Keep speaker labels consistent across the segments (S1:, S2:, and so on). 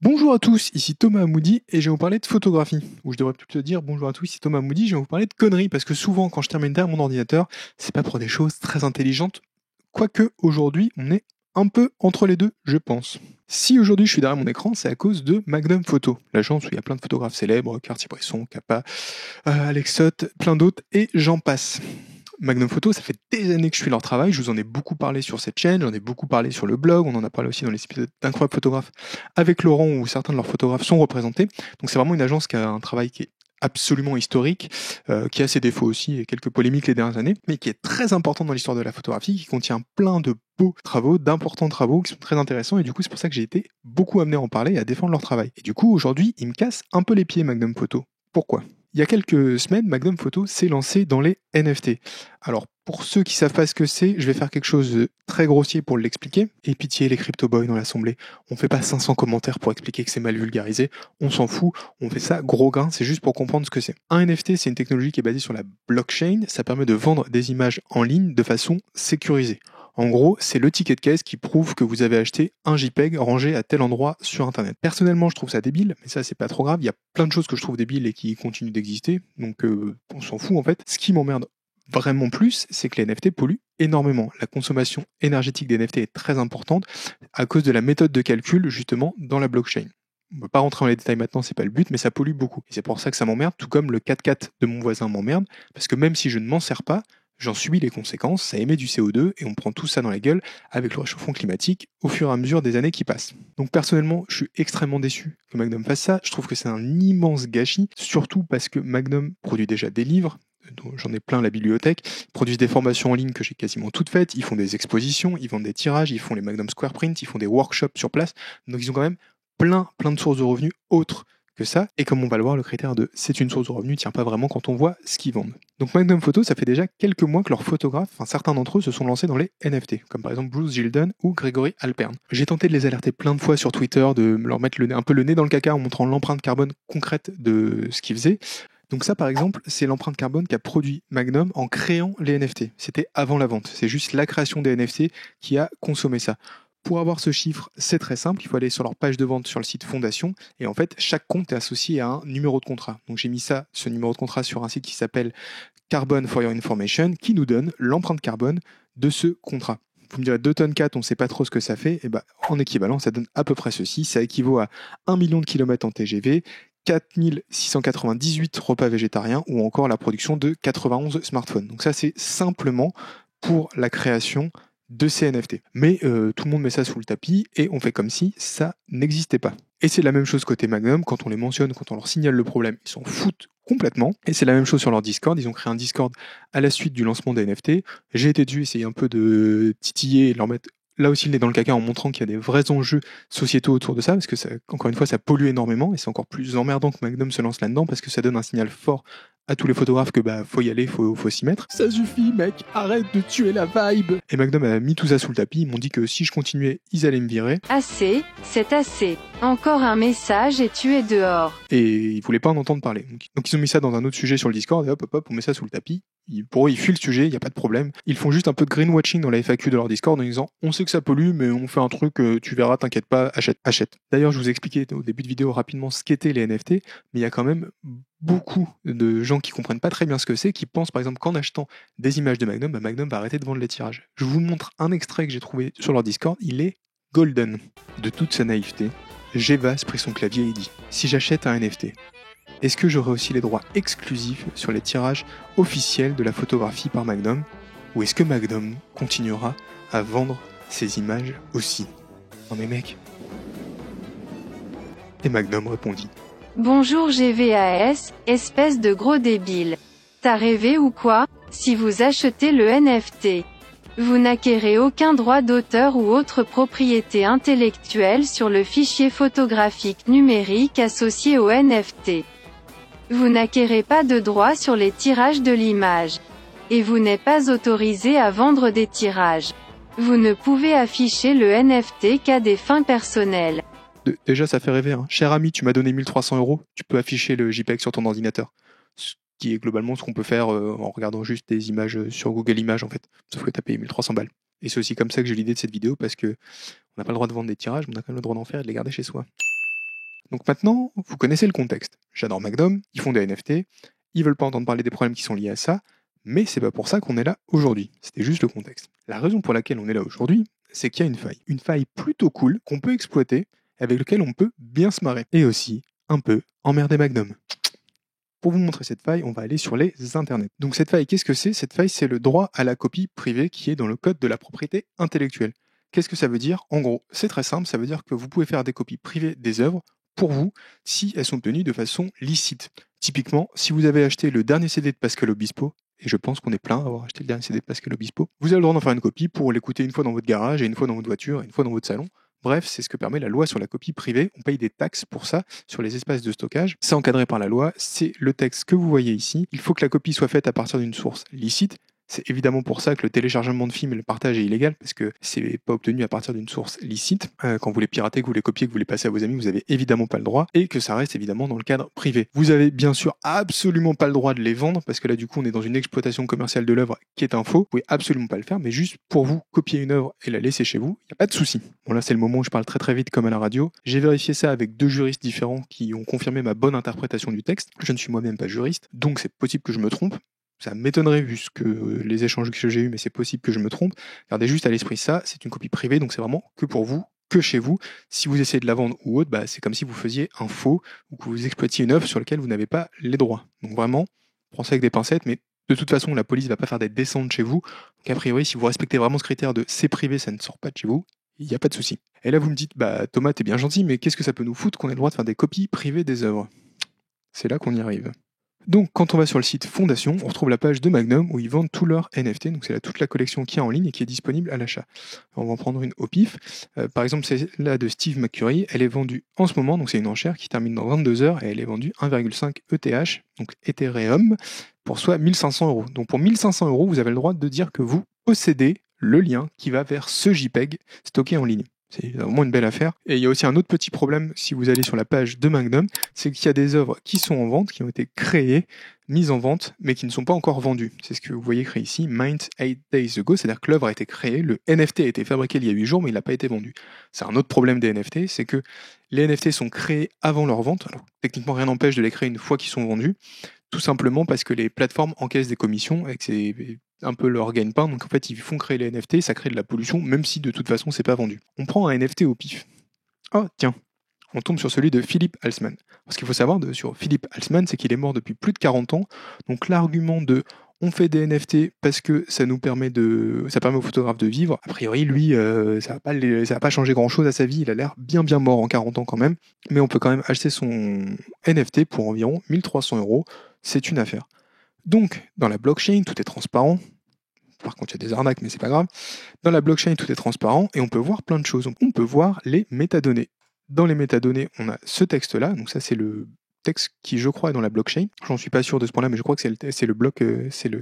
S1: Bonjour à tous, ici Thomas Amoudi et je vais vous parler de photographie. Ou je devrais plutôt dire bonjour à tous, ici Thomas Amoudi, je vais vous parler de conneries parce que souvent quand je termine derrière mon ordinateur, c'est pas pour des choses très intelligentes, quoique aujourd'hui on est un peu entre les deux, je pense. Si aujourd'hui je suis derrière mon écran, c'est à cause de Magnum Photo, l'agence où il y a plein de photographes célèbres, Cartier-Bresson, Capa, Alex Sott, plein d'autres et j'en passe. Magnum Photo, ça fait des années que je suis leur travail, je vous en ai beaucoup parlé sur cette chaîne, j'en ai beaucoup parlé sur le blog, on en a parlé aussi dans les épisodes d'Incroyable Photographe avec Laurent où certains de leurs photographes sont représentés. Donc c'est vraiment une agence qui a un travail qui est absolument historique, qui a ses défauts aussi et quelques polémiques les dernières années, mais qui est très important dans l'histoire de la photographie, qui contient plein de beaux travaux, d'importants travaux qui sont très intéressants et du coup c'est pour ça que j'ai été beaucoup amené à en parler et à défendre leur travail. Et du coup aujourd'hui ils me cassent un peu les pieds Magnum Photo. Pourquoi ? Il y a quelques semaines, Magnum Photo s'est lancé dans les NFT. Alors, pour ceux qui savent pas ce que c'est, je vais faire quelque chose de très grossier pour l'expliquer. Et pitié, les crypto boys dans l'assemblée. On fait pas 500 commentaires pour expliquer que c'est mal vulgarisé. On s'en fout. On fait ça gros grain. C'est juste pour comprendre ce que c'est. Un NFT, c'est une technologie qui est basée sur la blockchain. Ça permet de vendre des images en ligne de façon sécurisée. En gros, c'est le ticket de caisse qui prouve que vous avez acheté un JPEG rangé à tel endroit sur Internet. Personnellement, je trouve ça débile, mais ça, c'est pas trop grave. Il y a plein de choses que je trouve débiles et qui continuent d'exister, donc on s'en fout en fait. Ce qui m'emmerde vraiment plus, c'est que les NFT polluent énormément. La consommation énergétique des NFT est très importante à cause de la méthode de calcul, justement, dans la blockchain. On ne peut pas rentrer dans les détails maintenant, c'est pas le but, mais ça pollue beaucoup. Et c'est pour ça que ça m'emmerde, tout comme le 4x4 de mon voisin m'emmerde, parce que même si je ne m'en sers pas, j'en subis les conséquences, ça émet du CO2 et on prend tout ça dans la gueule avec le réchauffement climatique au fur et à mesure des années qui passent. Donc personnellement, je suis extrêmement déçu que Magnum fasse ça. Je trouve que c'est un immense gâchis, surtout parce que Magnum produit déjà des livres, dont j'en ai plein la bibliothèque, ils produisent des formations en ligne que j'ai quasiment toutes faites, ils font des expositions, ils vendent des tirages, ils font les Magnum Square Print, ils font des workshops sur place, donc ils ont quand même plein de sources de revenus autres que ça. Et comme on va le voir, le critère de c'est une source de revenus tient pas vraiment quand on voit ce qu'ils vendent. Donc Magnum Photo, ça fait déjà quelques mois que leurs photographes, enfin certains d'entre eux, se sont lancés dans les NFT, comme par exemple Bruce Gilden ou Grégory Alpern. J'ai tenté de les alerter plein de fois sur Twitter, de leur mettre un peu le nez dans le caca en montrant l'empreinte carbone concrète de ce qu'ils faisaient. Donc ça, par exemple, c'est l'empreinte carbone qu'a produit Magnum en créant les NFT. C'était avant la vente. C'est juste la création des NFT qui a consommé ça. Pour avoir ce chiffre, c'est très simple, il faut aller sur leur page de vente sur le site Fondation, et en fait, chaque compte est associé à un numéro de contrat. Donc j'ai mis ce numéro de contrat sur un site qui s'appelle Carbon for Your Information, qui nous donne l'empreinte carbone de ce contrat. Vous me direz 2 tonnes 4, on ne sait pas trop ce que ça fait, et en équivalent, ça donne à peu près ceci, ça équivaut à 1 million de kilomètres en TGV, 4698 repas végétariens ou encore la production de 91 smartphones. Donc ça, c'est simplement pour la création de ces NFT. Mais tout le monde met ça sous le tapis et on fait comme si ça n'existait pas. Et c'est la même chose côté Magnum, quand on les mentionne, quand on leur signale le problème, ils s'en foutent complètement. Et c'est la même chose sur leur Discord, ils ont créé un Discord à la suite du lancement des NFT. J'ai été dû essayer un peu de titiller et de leur mettre là aussi le nez dans le caca en montrant qu'il y a des vrais enjeux sociétaux autour de ça, parce que ça, encore une fois, ça pollue énormément et c'est encore plus emmerdant que Magnum se lance là-dedans parce que ça donne un signal fort à tous les photographes que faut y aller, faut s'y mettre. Ça suffit, mec, arrête de tuer la vibe. Et Magnum a mis tout ça sous le tapis, ils m'ont dit que si je continuais, ils allaient me virer.
S2: Assez, c'est assez. Encore un message et tu es dehors.
S1: Et ils voulaient pas en entendre parler. Donc ils ont mis ça dans un autre sujet sur le Discord et hop, on met ça sous le tapis. Pour eux, ils fuient le sujet, il n'y a pas de problème. Ils font juste un peu de greenwashing dans la FAQ de leur Discord en disant on sait que ça pollue, mais on fait un truc, tu verras, t'inquiète pas, achète. D'ailleurs, je vous ai expliqué au début de vidéo rapidement ce qu'étaient les NFT, mais il y a quand même beaucoup de gens qui comprennent pas très bien ce que c'est, qui pensent par exemple qu'en achetant des images de Magnum, Magnum va arrêter de vendre les tirages. Je vous montre un extrait que j'ai trouvé sur leur Discord, il est golden. De toute sa naïveté, Gévas prit son clavier et dit si j'achète un NFT, est-ce que j'aurai aussi les droits exclusifs sur les tirages officiels de la photographie par Magnum? Ou est-ce que Magnum continuera à vendre ses images aussi? Non mais mec. Et Magnum répondit
S2: Bonjour GVAS, espèce de gros débile. T'as rêvé ou quoi? Si vous achetez le NFT, vous n'acquérez aucun droit d'auteur ou autre propriété intellectuelle sur le fichier photographique numérique associé au NFT. Vous n'acquérez pas de droit sur les tirages de l'image. Et vous n'êtes pas autorisé à vendre des tirages. Vous ne pouvez afficher le NFT qu'à des fins personnelles.
S1: Déjà, ça fait rêver. Hein. Cher ami, tu m'as donné 1300 €, tu peux afficher le JPEG sur ton ordinateur. Ce qui est globalement ce qu'on peut faire en regardant juste des images sur Google Images en fait. Sauf que t'as payé 1300 balles. Et c'est aussi comme ça que j'ai l'idée de cette vidéo parce que on n'a pas le droit de vendre des tirages, mais on a quand même le droit d'en faire et de les garder chez soi. Donc maintenant, vous connaissez le contexte. J'adore Magnum, ils font des NFT, ils veulent pas entendre parler des problèmes qui sont liés à ça, mais c'est pas pour ça qu'on est là aujourd'hui. C'était juste le contexte. La raison pour laquelle on est là aujourd'hui, c'est qu'il y a une faille plutôt cool qu'on peut exploiter, avec laquelle on peut bien se marrer. Et aussi, un peu, emmerder Magnum. Pour vous montrer cette faille, on va aller sur les internets. Donc cette faille, qu'est-ce que c'est? Cette faille, c'est le droit à la copie privée qui est dans le code de la propriété intellectuelle. Qu'est-ce que ça veut dire? En gros, c'est très simple, ça veut dire que vous pouvez faire des copies privées des œuvres pour vous si elles sont obtenues de façon licite. Typiquement, si vous avez acheté le dernier CD de Pascal Obispo, et je pense qu'on est plein à avoir acheté le dernier CD de Pascal Obispo, vous avez le droit d'en faire une copie pour l'écouter une fois dans votre garage, et une fois dans votre voiture, et une fois dans votre salon. Bref, c'est ce que permet la loi sur la copie privée. On paye des taxes pour ça, sur les espaces de stockage. C'est encadré par la loi, c'est le texte que vous voyez ici. Il faut que la copie soit faite à partir d'une source licite. C'est évidemment pour ça que le téléchargement de films et le partage est illégal, parce que c'est pas obtenu à partir d'une source licite. Quand vous les piratez, que vous les copiez, que vous les passez à vos amis, vous avez évidemment pas le droit, et que ça reste évidemment dans le cadre privé. Vous avez bien sûr absolument pas le droit de les vendre, parce que là du coup on est dans une exploitation commerciale de l'œuvre qui est un faux. Vous pouvez absolument pas le faire, mais juste pour vous copier une œuvre et la laisser chez vous, il n'y a pas de souci. Bon là c'est le moment où je parle très très vite comme à la radio. J'ai vérifié ça avec 2 juristes différents qui ont confirmé ma bonne interprétation du texte. Je ne suis moi-même pas juriste, donc c'est possible que je me trompe. Ça m'étonnerait vu ce que les échanges que j'ai eus, mais c'est possible que je me trompe. Gardez juste à l'esprit ça, c'est une copie privée, donc c'est vraiment que pour vous, que chez vous. Si vous essayez de la vendre ou autre, c'est comme si vous faisiez un faux ou que vous exploitiez une œuvre sur laquelle vous n'avez pas les droits. Donc vraiment, prenez ça avec des pincettes, mais de toute façon, la police va pas faire des descentes chez vous. Donc a priori, si vous respectez vraiment ce critère de c'est privé, ça ne sort pas de chez vous, il n'y a pas de souci. Et là, vous me dites, Thomas, t'es bien gentil, mais qu'est-ce que ça peut nous foutre qu'on ait le droit de faire des copies privées des œuvres? C'est là qu'on y arrive. Donc, quand on va sur le site Fondation, on retrouve la page de Magnum où ils vendent tous leurs NFT. Donc, c'est là toute la collection qu'il y a en ligne et qui est disponible à l'achat. On va en prendre une au pif. Par exemple, celle-là de Steve McCurry, elle est vendue en ce moment. Donc, c'est une enchère qui termine dans 22 heures et elle est vendue 1,5 ETH, donc Ethereum, pour soit 1500 euros. Donc, pour 1500 euros, vous avez le droit de dire que vous possédez le lien qui va vers ce JPEG stocké en ligne. C'est vraiment une belle affaire. Et il y a aussi un autre petit problème si vous allez sur la page de Magnum, c'est qu'il y a des œuvres qui sont en vente, qui ont été créées, mises en vente, mais qui ne sont pas encore vendues. C'est ce que vous voyez écrit ici, Mint 8 Days Ago, c'est-à-dire que l'œuvre a été créée, le NFT a été fabriqué il y a 8 jours, mais il n'a pas été vendu. C'est un autre problème des NFT, c'est que les NFT sont créés avant leur vente. Alors, techniquement, rien n'empêche de les créer une fois qu'ils sont vendus, tout simplement parce que les plateformes encaissent des commissions et que c'est un peu leur gagne-pain. Donc en fait, ils font créer les NFT, ça crée de la pollution, même si de toute façon, c'est pas vendu. On prend un NFT au pif. Oh, tiens, on tombe sur celui de Philippe Halsman. Ce qu'il faut savoir sur Philippe Halsman, c'est qu'il est mort depuis plus de 40 ans. Donc l'argument de on fait des NFT parce que ça permet aux photographes de vivre. A priori, lui, ça va pas changer grand-chose à sa vie. Il a l'air bien mort en 40 ans quand même. Mais on peut quand même acheter son NFT pour environ 1300 euros. C'est une affaire. Donc, dans la blockchain, tout est transparent. Par contre, il y a des arnaques, mais c'est pas grave. Dans la blockchain, tout est transparent et on peut voir plein de choses. On peut voir les métadonnées. Dans les métadonnées, on a ce texte-là. Donc ça, c'est le texte qui, je crois, est dans la blockchain. J'en suis pas sûr de ce point-là, mais je crois que c'est le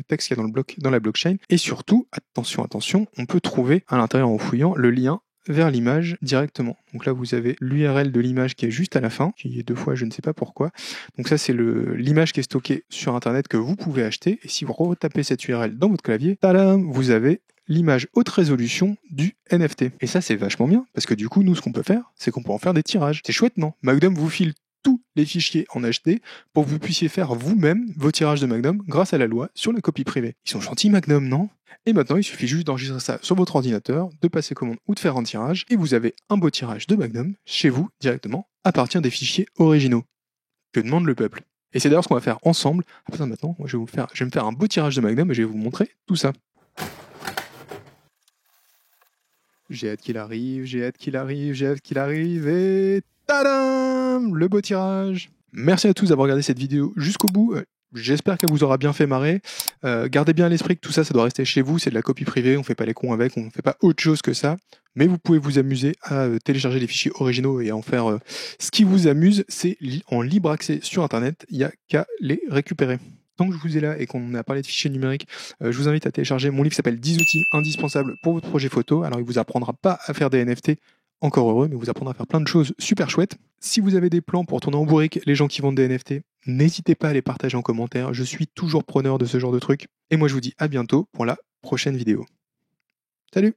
S1: texte qu'il y a dans la blockchain. Et surtout, attention, on peut trouver à l'intérieur en fouillant le lien vers l'image directement. Donc là, vous avez l'URL de l'image qui est juste à la fin, qui est 2 fois, je ne sais pas pourquoi. Donc ça, c'est l'image qui est stockée sur Internet que vous pouvez acheter. Et si vous retapez cette URL dans votre clavier, tadam, vous avez l'image haute résolution du NFT. Et ça, c'est vachement bien, parce que du coup, nous, ce qu'on peut faire, c'est qu'on peut en faire des tirages. C'est chouette, non? Magnum vous file tous les fichiers en HD pour que vous puissiez faire vous-même vos tirages de Magnum grâce à la loi sur la copie privée. Ils sont gentils, Magnum, non? Et maintenant, il suffit juste d'enregistrer ça sur votre ordinateur, de passer commande ou de faire un tirage, et vous avez un beau tirage de Magnum chez vous directement à partir des fichiers originaux. Que demande le peuple? Et c'est d'ailleurs ce qu'on va faire ensemble. À partir de maintenant, je vais me faire un beau tirage de Magnum et je vais vous montrer tout ça. J'ai hâte qu'il arrive, et tadam! Le beau tirage! Merci à tous d'avoir regardé cette vidéo jusqu'au bout. J'espère qu'elle vous aura bien fait marrer. Gardez bien à l'esprit que tout ça, ça doit rester chez vous, c'est de la copie privée, on fait pas les cons avec, on fait pas autre chose que ça. Mais vous pouvez vous amuser à télécharger les fichiers originaux et en faire ce qui vous amuse, c'est en libre accès sur Internet, il n'y a qu'à les récupérer. Tant que je vous ai là et qu'on a parlé de fichiers numériques, je vous invite à télécharger mon livre qui s'appelle 10 outils indispensables pour votre projet photo. Alors il vous apprendra pas à faire des NFT, encore heureux, mais vous apprendra à faire plein de choses super chouettes. Si vous avez des plans pour tourner en bourrique les gens qui vendent des NFT, n'hésitez pas à les partager en commentaire. Je suis toujours preneur de ce genre de trucs. Et moi, je vous dis à bientôt pour la prochaine vidéo. Salut!